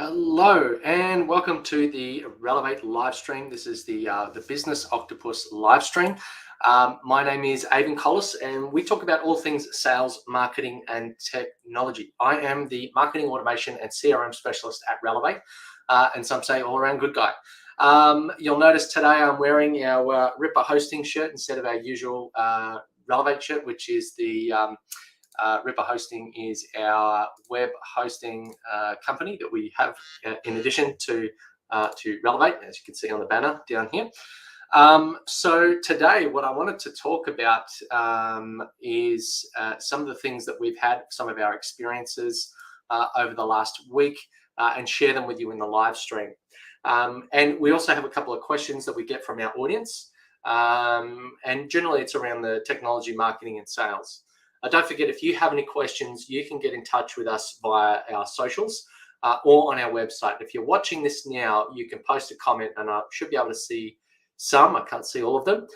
Hello and welcome to the Relevate live stream. This is the Business Octopus live stream. My name is Avon Collis and we talk about all things sales, marketing and technology. I am the marketing automation and CRM specialist at Relevate, and some say all around good guy. You'll notice today I'm wearing our Ripper hosting shirt instead of our usual Relevate shirt, which is the Ripper Hosting is our web hosting company that we have in addition to Relevate, as you can see on the banner down here. So today, what I wanted to talk about is some of the things that we've had, some of our experiences over the last week, and share them with you in the live stream. And we also have a couple of questions that we get from our audience, and generally it's around the technology, marketing, and sales. Don't forget, if you have any questions, you can get in touch with us via our socials or on our website. If you're watching this now, you can post a comment and I should be able to see some. I can't see all of them,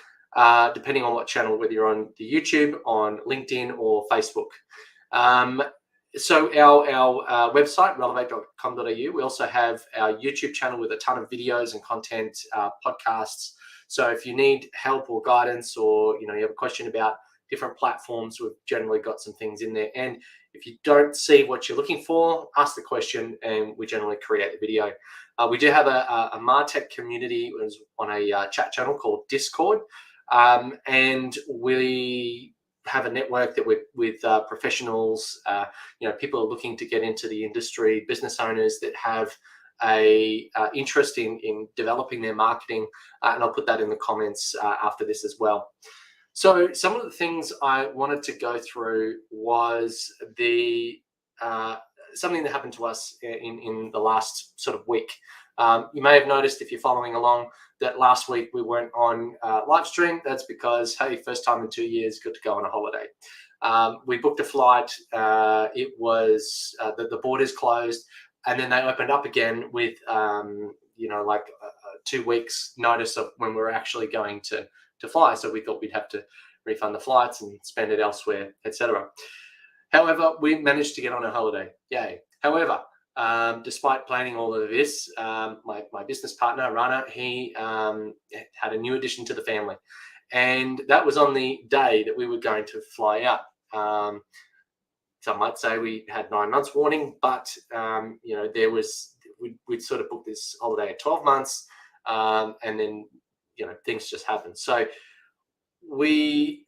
depending on what channel, whether you're on the YouTube, on LinkedIn or Facebook. So our website, relevate.com.au, we also have our YouTube channel with a ton of videos and content, podcasts. So if you need help or guidance, or you have a question about different platforms, we've generally got some things in there. And if you don't see what you're looking for, ask the question and we generally create the video. We do have a MarTech community on a chat channel called Discord, and we have a network that with professionals, people are looking to get into the industry, business owners that have a interest in developing their marketing, and I'll put that in the comments after this as well. So some of the things I wanted to go through was something that happened to us in the last sort of week. You may have noticed, if you're following along, that last week we weren't on live stream. That's because, hey, first time in 2 years, good to go on a holiday. We booked a flight. It was the borders closed, and then they opened up again with 2 weeks notice of when we were actually going to fly. So we thought we'd have to refund the flights and spend it elsewhere, etc. However, we managed to get on a holiday. Yay. However, despite planning all of this, my business partner, Rana, he had a new addition to the family. And that was on the day that we were going to fly out. Some might say we had 9 months warning, but we'd sort of booked this holiday at 12 months, and then things just happened. So we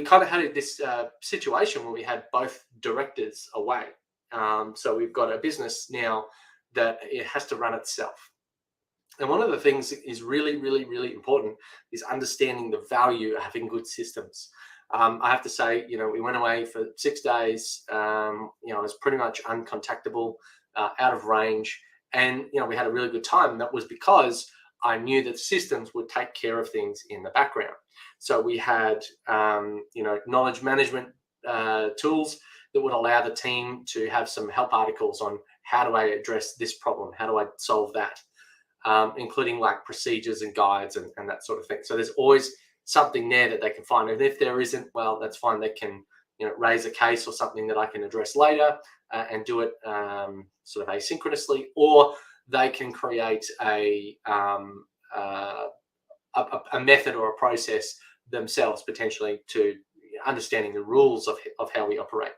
kind of had this situation where we had both directors away. So we've got a business now that it has to run itself. And one of the things that is really, really, really important is understanding the value of having good systems. I have to say, we went away for 6 days. I was pretty much uncontactable, out of range. And, we had a really good time. And that was because I knew that systems would take care of things in the background. So we had, knowledge management tools that would allow the team to have some help articles on how do I address this problem? How do I solve that? Including like procedures and guides and that sort of thing. So there's always something there that they can find. And if there isn't, well, that's fine. They can, raise a case or something that I can address later and do it sort of asynchronously, or they can create a method or a process themselves, potentially, to understanding the rules of how we operate.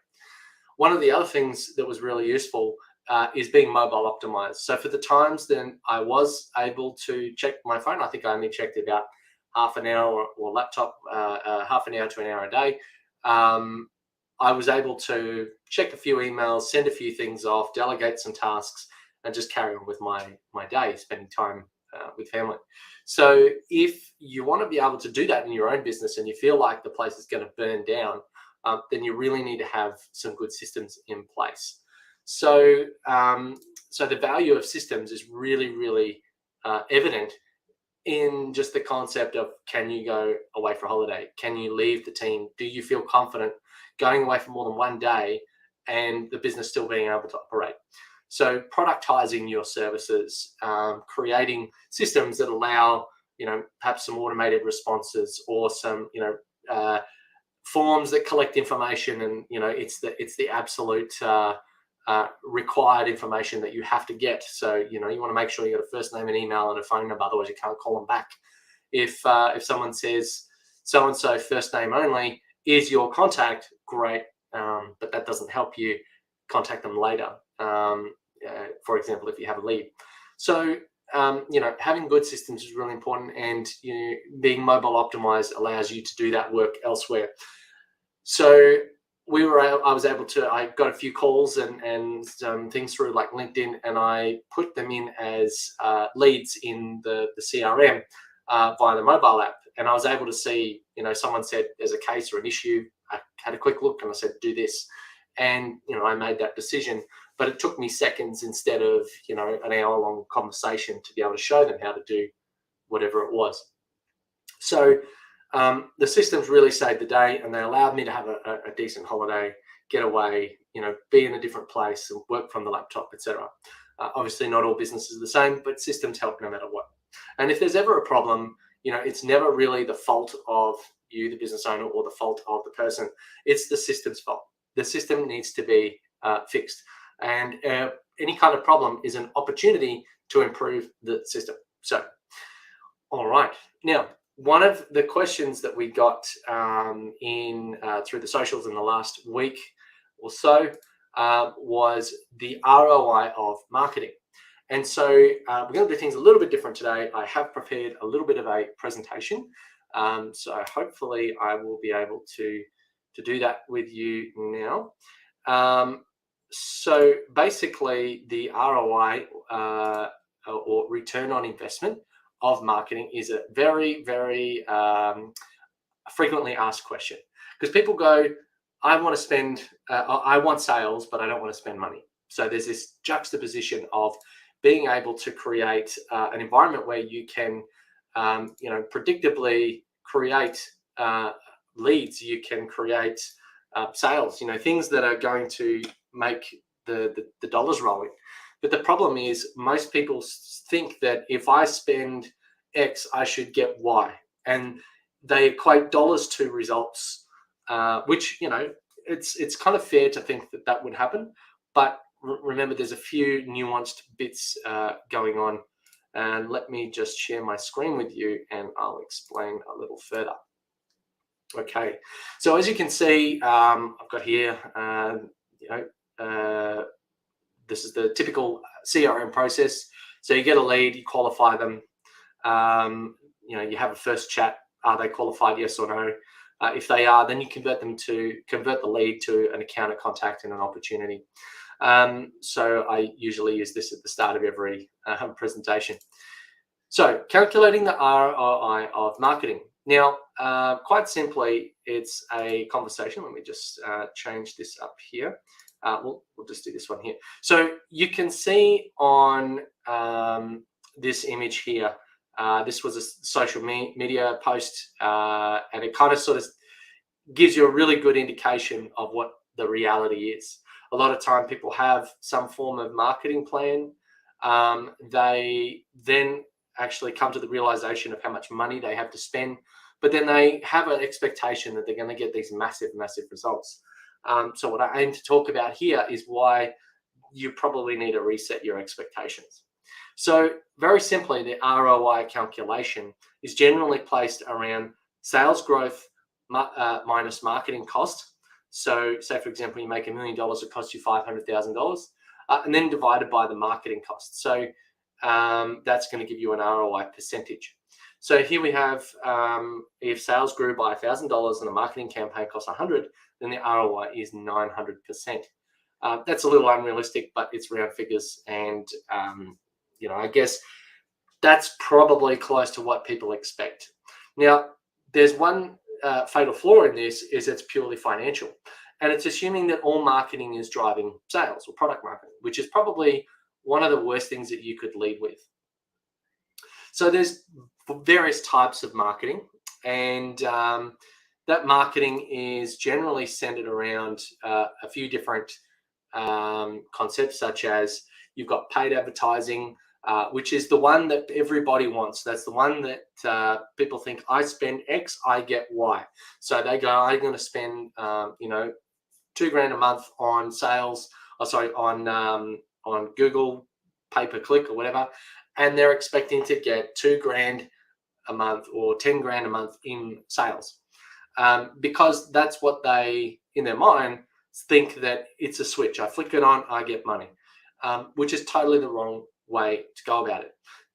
One of the other things that was really useful is being mobile optimized. So for the times then I was able to check my phone, I think I only checked about half an hour or laptop, half an hour to an hour a day. I was able to check a few emails, send a few things off, delegate some tasks, and just carry on with my day, spending time with family. So if you want to be able to do that in your own business and you feel like the place is going to burn down, then you really need to have some good systems in place. So the value of systems is really, really evident in just the concept of, can you go away for a holiday? Can you leave the team? Do you feel confident going away for more than 1 day and the business still being able to operate? So productizing your services, creating systems that allow, perhaps some automated responses or some, forms that collect information, and it's the absolute required information that you have to get. So, you want to make sure you got a first name and email and a phone number, otherwise you can't call them back. If someone says so-and-so first name only is your contact, great, but that doesn't help you contact them later. For example, if you have a lead. So, having good systems is really important, and being mobile optimized allows you to do that work elsewhere. So I got a few calls and things through like LinkedIn, and I put them in as leads in the CRM via the mobile app. And I was able to see, someone said there's a case or an issue. I had a quick look and I said, do this. And, I made that decision, but it took me seconds instead of, an hour-long conversation to be able to show them how to do whatever it was. So the systems really saved the day, and they allowed me to have a decent holiday, get away, be in a different place and work from the laptop, etc. Obviously, not all businesses are the same, but systems help no matter what. And if there's ever a problem, it's never really the fault of you, the business owner, or the fault of the person. It's the system's fault. The system needs to be fixed. And any kind of problem is an opportunity to improve the system. So, all right. Now, one of the questions that we got through the socials in the last week or so was the ROI of marketing. And so we're going to do things a little bit different today. I have prepared a little bit of a presentation. So hopefully I will be able to do that with you now. So basically the ROI or return on investment of marketing is a very, very frequently asked question, because people go, I want sales, but I don't want to spend money. So there's this juxtaposition of being able to create an environment where you can, predictably create leads, you can create sales, things that are going to make the dollars rolling. But the problem is most people think that if I spend X, I should get Y, and they equate dollars to results, which, it's kind of fair to think that would happen. But remember, there's a few nuanced bits going on. And let me just share my screen with you and I'll explain a little further. Okay, so as you can see, I've got here, this is the typical CRM process. So you get a lead, you qualify them, you have a first chat. Are they qualified, yes or no? If they are, then you convert the lead to an account, a contact, and an opportunity. So I usually use this at the start of every presentation. So calculating the ROI of marketing. Now, quite simply, it's a conversation. Let me just change this up here. We'll just do this one here. So you can see on this image here, this was a social media post, and it kind of sort of gives you a really good indication of what the reality is. A lot of time people have some form of marketing plan. They then actually come to the realization of how much money they have to spend, but then they have an expectation that they're going to get these massive, massive results. So what I aim to talk about here is why you probably need to reset your expectations. So very simply, the ROI calculation is generally placed around sales growth minus marketing cost. So say, for example, you make $1 million, it costs you $500,000, and then divided by the marketing cost. So that's going to give you an ROI percentage. So here we have, if sales grew by $1,000 and a marketing campaign costs 100, then the ROI is 900%. That's a little unrealistic, but it's round figures. And, I guess that's probably close to what people expect. Now, there's one fatal flaw in this, is it's purely financial. And it's assuming that all marketing is driving sales or product marketing, which is probably one of the worst things that you could lead with. So there's various types of marketing, and that marketing is generally centered around a few different concepts, such as you've got paid advertising, which is the one that everybody wants. That's the one that people think, I spend X, I get Y. So they go, I'm going to spend, $2,000 a month on sales on Google pay-per-click or whatever, and they're expecting to get $2,000 a month or $10,000 a month in sales, because that's what they, in their mind, think that it's a switch. I flick it on, I get money, which is totally the wrong way to go about it.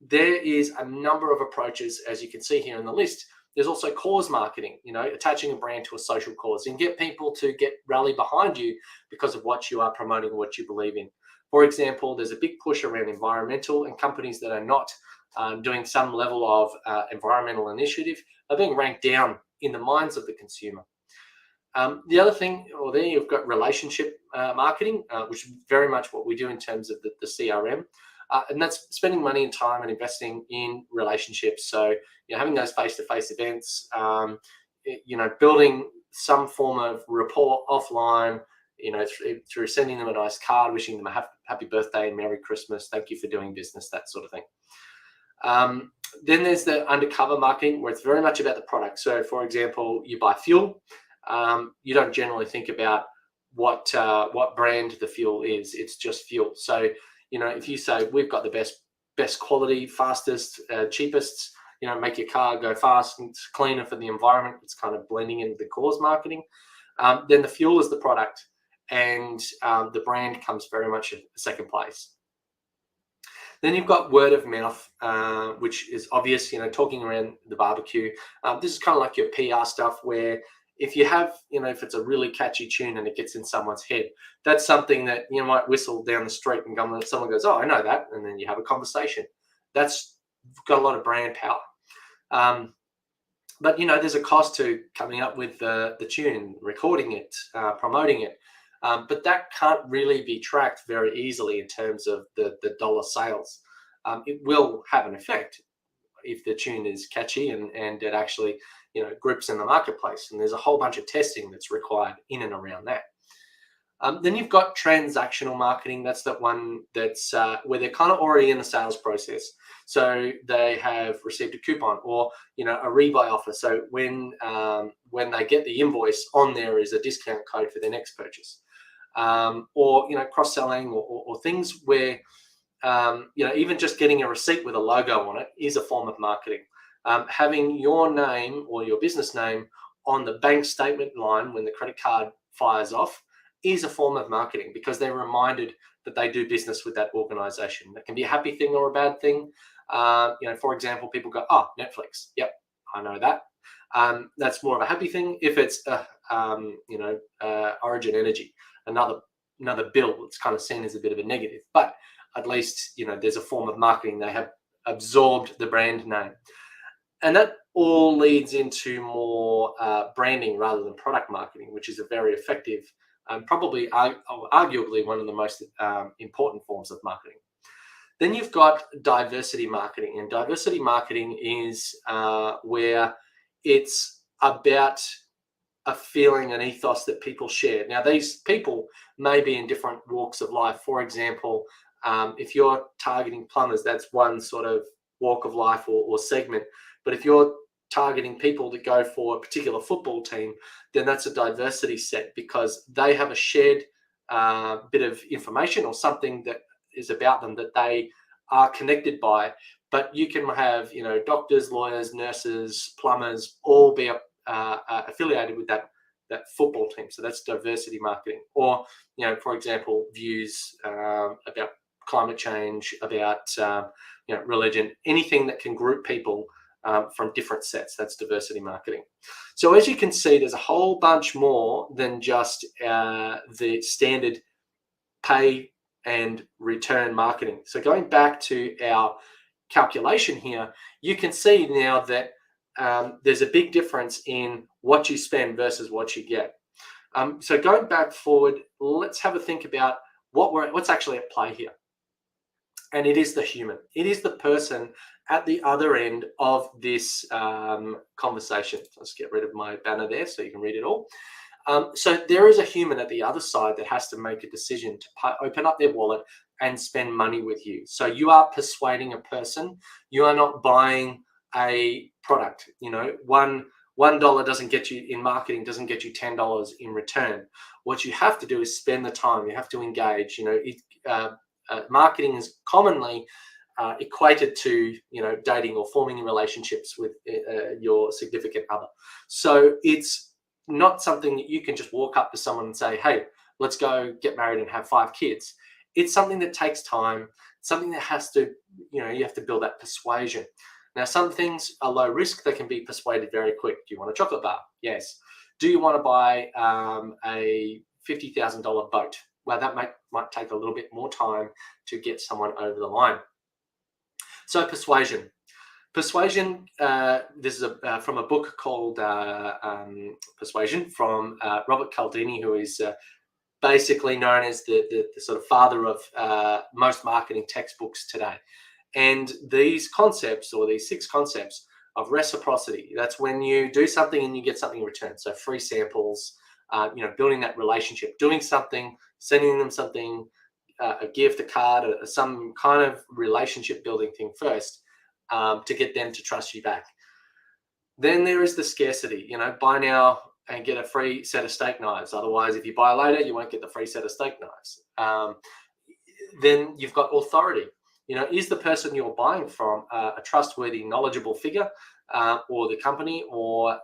There is a number of approaches, as you can see here in the list. There's also cause marketing, attaching a brand to a social cause and get people to rally behind you because of what you are promoting, what you believe in. For example, there's a big push around environmental, and companies that are not doing some level of environmental initiative are being ranked down in the minds of the consumer. The other thing, there you've got relationship marketing, which is very much what we do in terms of the CRM. And that's spending money and time and investing in relationships. So, having those face-to-face events, building some form of rapport offline, through sending them a nice card, wishing them a happy birthday and Merry Christmas, thank you for doing business, that sort of thing. Then there's the undercover marketing, where it's very much about the product. So, for example, you buy fuel. You don't generally think about what brand the fuel is. It's just fuel. So, if you say we've got the best quality, fastest, cheapest, make your car go fast and it's cleaner for the environment, it's kind of blending into the cause marketing. Then the fuel is the product, and the brand comes very much in second place. Then you've got word of mouth, which is obvious, talking around the barbecue. This is kind of like your PR stuff, where if you have, if it's a really catchy tune and it gets in someone's head, that's something that you might whistle down the street and someone goes, oh, I know that. And then you have a conversation. That's got a lot of brand power. But, there's a cost to coming up with the tune, recording it, promoting it. But that can't really be tracked very easily in terms of the dollar sales. It will have an effect if the tune is catchy and it actually, grips in the marketplace. And there's a whole bunch of testing that's required in and around that. Then you've got transactional marketing. That's that one that's where they're kind of already in the sales process. So they have received a coupon or, a rebuy offer. So when they get the invoice, on there is a discount code for their next purchase. Or, cross-selling or things where, even just getting a receipt with a logo on it is a form of marketing. Having your name or your business name on the bank statement line when the credit card fires off is a form of marketing, because they're reminded that they do business with that organization. That can be a happy thing or a bad thing. For example, people go, oh, Netflix. Yep, I know that. That's more of a happy thing. If it's, Origin Energy, another bill, it's kind of seen as a bit of a negative. But at least, there's a form of marketing. They have absorbed the brand name. And that all leads into more branding rather than product marketing, which is a very effective and probably arguably one of the most important forms of marketing. Then you've got diversity marketing. And diversity marketing is where it's about a feeling, an ethos that people share. Now, these people may be in different walks of life. For example, if you're targeting plumbers, that's one sort of walk of life or segment. But if you're targeting people that go for a particular football team, then that's a diversity set, because they have a shared bit of information or something that is about them that they are connected by. But you can have, doctors, lawyers, nurses, plumbers, all be affiliated with that football team. So that's diversity marketing. Or, for example, views about climate change, about religion, anything that can group people from different sets. That's diversity marketing. So as you can see, there's a whole bunch more than just the standard pay and return marketing. So going back to our calculation here, you can see now that there's a big difference in what you spend versus what you get. So going back forward, let's have a think about what's actually at play here. And it is the human. It is the person at the other end of this conversation. Let's get rid of my banner there so you can read it all. So there is a human at the other side that has to make a decision to open up their wallet and spend money with you. So you are persuading a person. You are not buying a product. One $1 doesn't get you in marketing, doesn't get you $10 in return. What you have to do is spend the time. You have to engage. Marketing is commonly equated to dating or forming relationships with your significant other. So it's not something that you can just walk up to someone and say, hey, let's go get married and have 5 kids. It's something that takes time, something that has to, you have to build that persuasion. Now, some things are low risk. They can be persuaded very quick. Do you want a chocolate bar? Yes. Do you want to buy a $50,000 boat? Well, that might take a little bit more time to get someone over the line. So persuasion. Persuasion, this is from a book called Persuasion from Robert Cialdini, who is basically known as the sort of father of most marketing textbooks today. And these concepts, or these 6 concepts of reciprocity, that's when you do something and you get something in return. So free samples, building that relationship, doing something, sending them something, a gift, a card, some kind of relationship building thing first to get them to trust you back. Then there is the scarcity, buy now and get a free set of steak knives. Otherwise, if you buy later, you won't get the free set of steak knives. Then you've got authority. Is the person you're buying from a trustworthy, knowledgeable figure, or the company, or,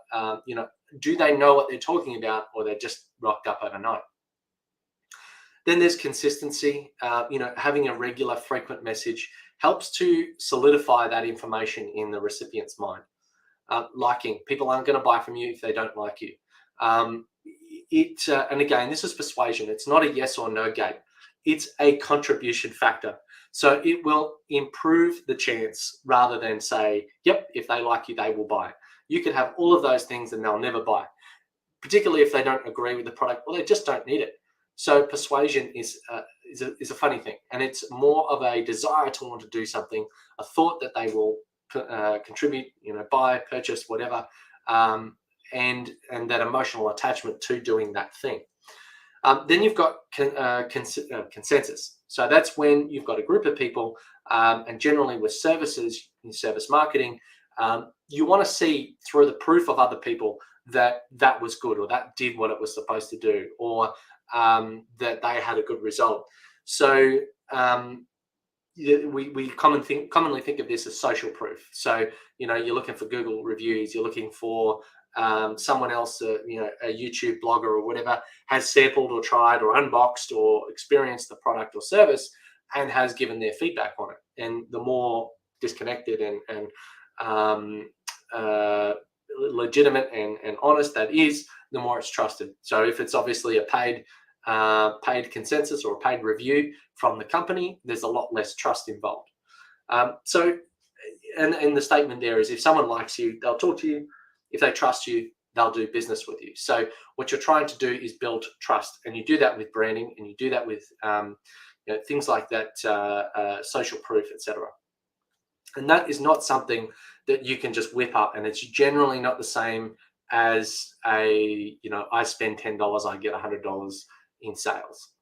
do they know what they're talking about, or they're just rocked up overnight? Then there's consistency. Having a regular, frequent message helps to solidify that information in the recipient's mind. Liking. People aren't going to buy from you if they don't like you. And again, this is persuasion. It's not a yes or no gate. It's a contribution factor. So it will improve the chance rather than say, yep, if they like you, they will buy. You could have all of those things and they'll never buy, particularly if they don't agree with the product or they just don't need it. So persuasion is a funny thing, and it's more of a desire to want to do something, a thought that they will contribute, buy, purchase, whatever, and that emotional attachment to doing that thing. Then you've got consensus. So that's when you've got a group of people, and generally with services, in service marketing, you want to see through the proof of other people that was good, or that did what it was supposed to do, or that they had a good result. So we commonly think of this as social proof. So you're looking for Google reviews, you're looking for someone else, a YouTube blogger or whatever, has sampled or tried or unboxed or experienced the product or service and has given their feedback on it. And the more disconnected and legitimate and honest that is, the more it's trusted. So if it's obviously a paid consensus or a paid review from the company, there's a lot less trust involved. So the statement there is, if someone likes you, they'll talk to you. If they trust you, they'll do business with you. So what you're trying to do is build trust, and you do that with branding, and you do that with things like that, social proof, etc. And that is not something that you can just whip up, and it's generally not the same as I spend $10, I get $100 in sales.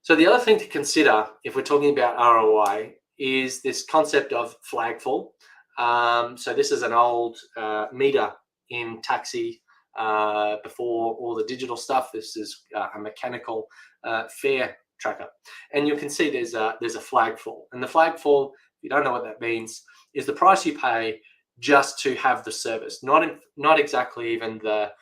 So the other thing to consider if we're talking about ROI is this concept of Flagfall. So this is an old meter in taxi before all the digital stuff. This is a mechanical fare tracker, and you can see there's a Flagfall. And the Flagfall, if you don't know what that means, is the price you pay just to have the service, not exactly even the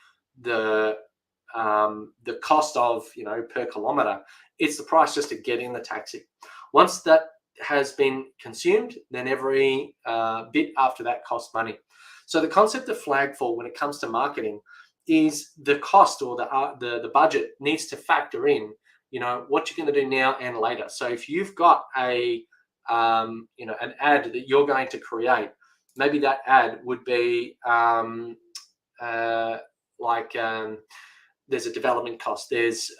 cost of per kilometer. It's the price just to get in the taxi. Once that has been consumed, then every bit after that costs money. So the concept of Flagfall when it comes to marketing is the cost, or the budget needs to factor in what you're going to do now and later. So if you've got an ad that you're going to create, maybe that ad would be there's a development cost, there's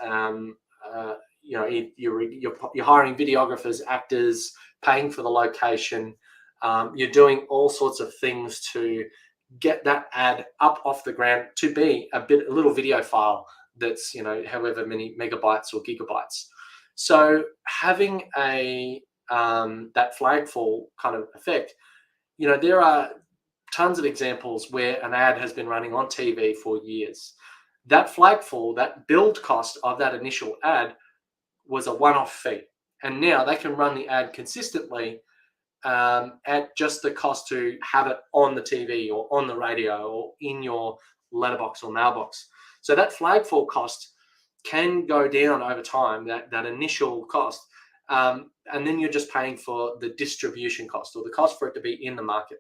you're hiring videographers, actors, paying for the location. You're doing all sorts of things to get that ad up off the ground to be a little video file that's however many megabytes or gigabytes. So having that Flagfall kind of effect, there are tons of examples where an ad has been running on TV for years. That Flagfall, that build cost of that initial ad was a one-off fee. And now they can run the ad consistently at just the cost to have it on the TV or on the radio or in your letterbox or mailbox. So that Flagfall cost can go down over time, that initial cost. And then you're just paying for the distribution cost or the cost for it to be in the market.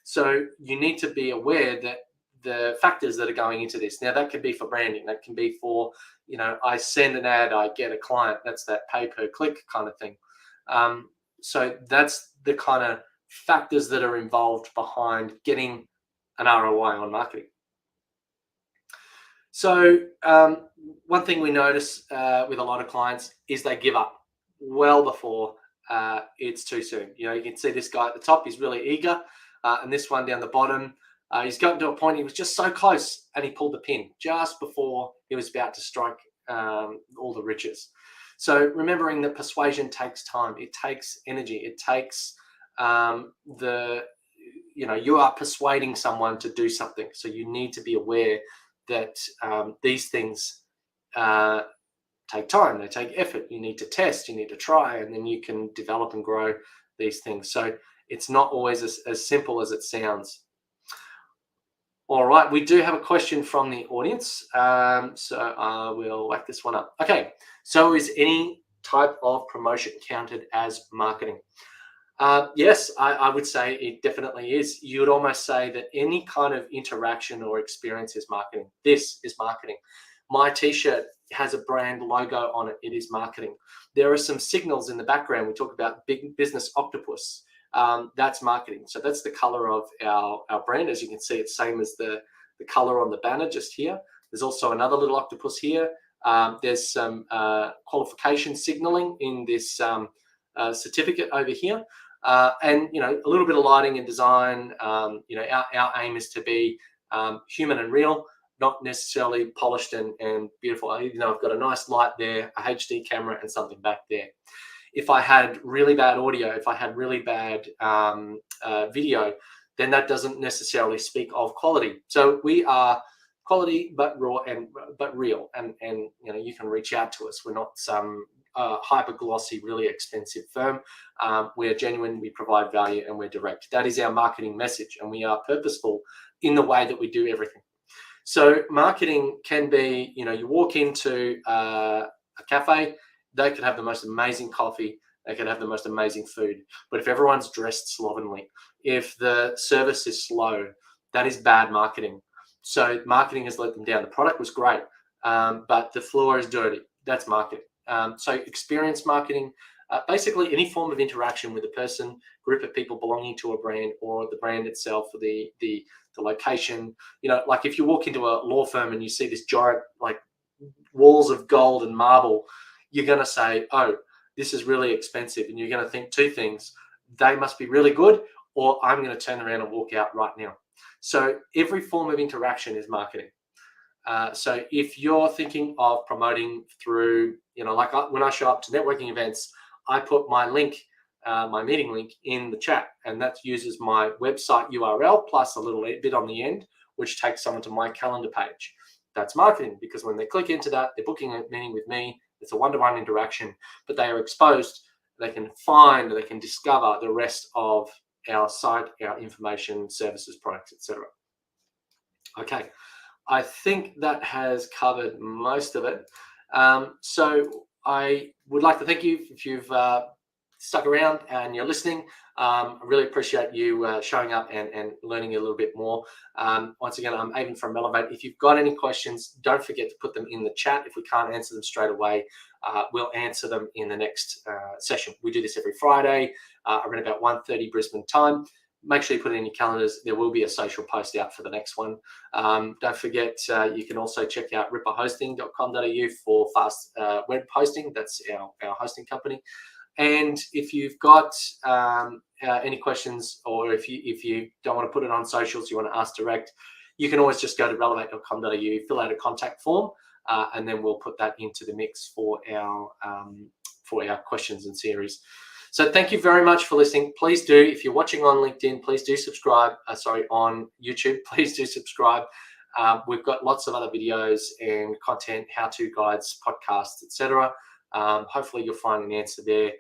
So you need to be aware that the factors that are going into this. Now, that could be for branding. That can be for, I send an ad, I get a client. That's that pay per click kind of thing. So that's the kind of factors that are involved behind getting an ROI on marketing. So one thing we notice with a lot of clients is they give up well before it's too soon. You can see this guy at the top, he's really eager. And this one down the bottom, he's gotten to a point, he was just so close and he pulled the pin just before he was about to strike all the riches. So remembering that persuasion takes time, it takes energy, it takes you are persuading someone to do something. So you need to be aware that these things take time, they take effort. You need to test, you need to try, and then you can develop and grow these things. So it's not always as simple as it sounds. All right, we do have a question from the audience. So I will whack this one up. Okay, so is any type of promotion counted as marketing? Yes, I would say it definitely is. You would almost say that any kind of interaction or experience is marketing. This is marketing. My t-shirt has a brand logo on it. It is marketing. There are some signals in the background. We talk about big business octopus. That's marketing. So that's the color of our brand. As you can see, it's same as the color on the banner just here. There's also another little octopus here. There's some qualification signaling in this certificate over here. And a little bit of lighting and design. Our aim is to be human and real, not necessarily polished and beautiful. I've got a nice light there, a HD camera, and something back there. If I had really bad audio, if I had really bad video, then that doesn't necessarily speak of quality. So we are quality but raw but real, and you can reach out to us. We're not some hyper glossy, really expensive firm. We're genuine, we provide value, and we're direct. That is our marketing message, and we are purposeful in the way that we do everything. So marketing can be, you walk into a cafe, they could have the most amazing coffee, they could have the most amazing food, but if everyone's dressed slovenly, if the service is slow, that is bad marketing. So marketing has let them down. The product was great, but the floor is dirty. That's marketing. So experience marketing, basically any form of interaction with a person, group of people belonging to a brand, or the brand itself, or the location. Like if you walk into a law firm and you see this giant walls of gold and marble, you're going to say, oh, this is really expensive. And you're going to think two things: they must be really good, or I'm going to turn around and walk out right now. So every form of interaction is marketing. So if you're thinking of promoting through, when I show up to networking events, I put my link, my meeting link in the chat, and that uses my website URL plus a little bit on the end, which takes someone to my calendar page. That's marketing, because when they click into that, they're booking a meeting with me. It's a one-to-one interaction, but they are exposed. They can find, they can discover the rest of our site, our information, services, products, etc. Okay. I think that has covered most of it. So I would like to thank you if you've stuck around and you're listening. I really appreciate you showing up and learning a little bit more. Once again, I'm Aiden from Elevate. If you've got any questions, don't forget to put them in the chat. If we can't answer them straight away, we'll answer them in the next session. We do this every Friday around about 1:30 Brisbane time. Make sure you put it in your calendars. There will be a social post out for the next one. Don't forget, you can also check out ripperhosting.com.au for fast web hosting. That's our hosting company. And if you've got any questions, or if you don't want to put it on socials, you want to ask direct, you can always just go to relevate.com.au, fill out a contact form, and then we'll put that into the mix for our questions and series. So thank you very much for listening. Please do, if you're watching on LinkedIn, please do subscribe. On YouTube, please do subscribe. We've got lots of other videos and content, how-to guides, podcasts, etc. Hopefully you'll find an answer there,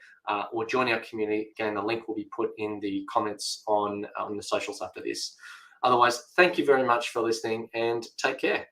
or join our community. Again, the link will be put in the comments on the socials after this. Otherwise, thank you very much for listening and take care.